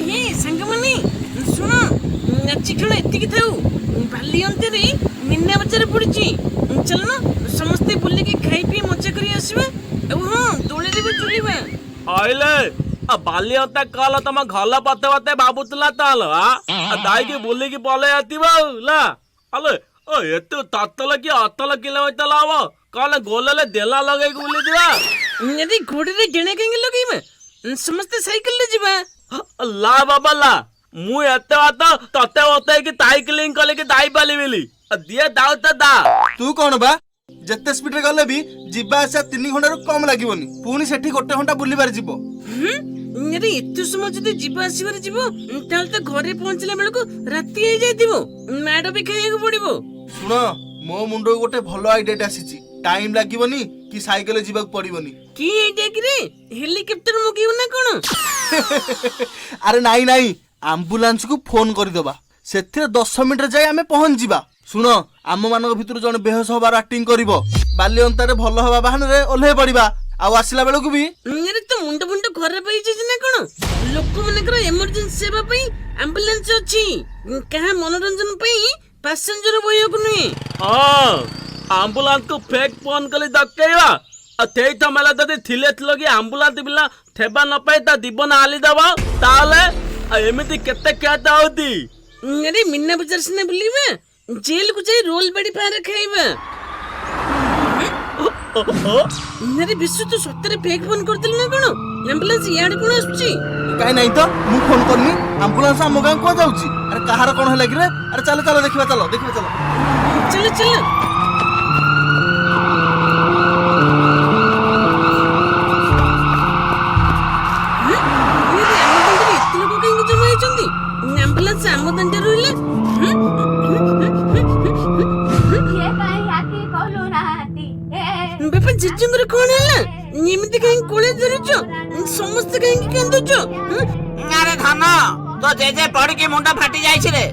हे संगमनी सुन नाची खेल एतिकी थाउ बाली अंतरे मिना बजार पड़ची चल ना समस्ते बुले के खाई पी मजा करी आसीबे हां दोले रे भी चुलीबे आइले बाली अंता कल तम घल पते पते बाबुतला ताल दाई की बुली की पले आतीबा ला अले ओ एते ततल की अतल किलोमीटर लाव कल गोलले देला लगे बुली दिबा यदि घोड़े रे जणे केंगे लगीबे समस्ते साइकिल ले जीबा ला बाबा ला मु एते बात तते बते कि साइकिलिंग कले कि दाई पाली बेली दिए दाउ त दा तू कौन बा जत्ते स्पीड रे गले भी जिबा आसा 3 घंटा रो कम लागिवनी पुनी सेठी गोटे घंटा बुली बार जीवो अरे एते समय जदि जीवा आसीबार जीवो ताल त घरे पहुंचला बेल को राती हे जाइतिबो माडो भी खाइएको पड़िबो सुन मो मुंडो गोटे भलो आइडिया आसीची टाइम लागिवनी कि साइकिल जीवा पड़िवनी की आइडिया कि रे हेलीकॉप्टर मगियो ना कोन अरे नाई नाई एम्बुलेंस को फोन कर दबा सेथिरे 10 मिनिट जाय हमें पहुंच जीवा सुन आम मानक भितर जण बेहोश होबार एक्टिंग करिवो बाली अंतारे भलो हवा बहान रे ओल्हे पड़िबा आ आसिला बेल को भी अरे तो मुंड मुंड खराब होई छै ना कोन लोक मनकर इमरजेंसी सेवा पई एम्बुलेंस अछि कहा मनोरंजन पई पैसेंजर बोयो को नै हां एम्बुलेंस को फेक फोन कली दक्केवा अथेई त मला ददी थिले लगी एम्बुलेंस बिला थेबा न पाई ता दीवन आली दबा ताले एमिति केते क्या दाउदी अरे मिन्ना बाजार से बुलीबे जेल को जाई रोल बड़ी पार खाइबे अरे विश्व तो सत्तरे फेक फोन करतल ना कोन एम्बुलेंस याड कोन आछी काई नहीं तो मु फोन करनी एम्बुलेंस हम गां को जाउची अरे कहार कोन है लागी रे अरे चलो चलो देखिबा चलो चल चल एम्बुलेंस आम दंडे रोइले बेपा जिजुंगर कोन हला निमिति कहीं कोले धरुचो समस्त कहीं केंदुचो अरे धन तो जे जे पड़ के मुंडा फाटी जाई छि रे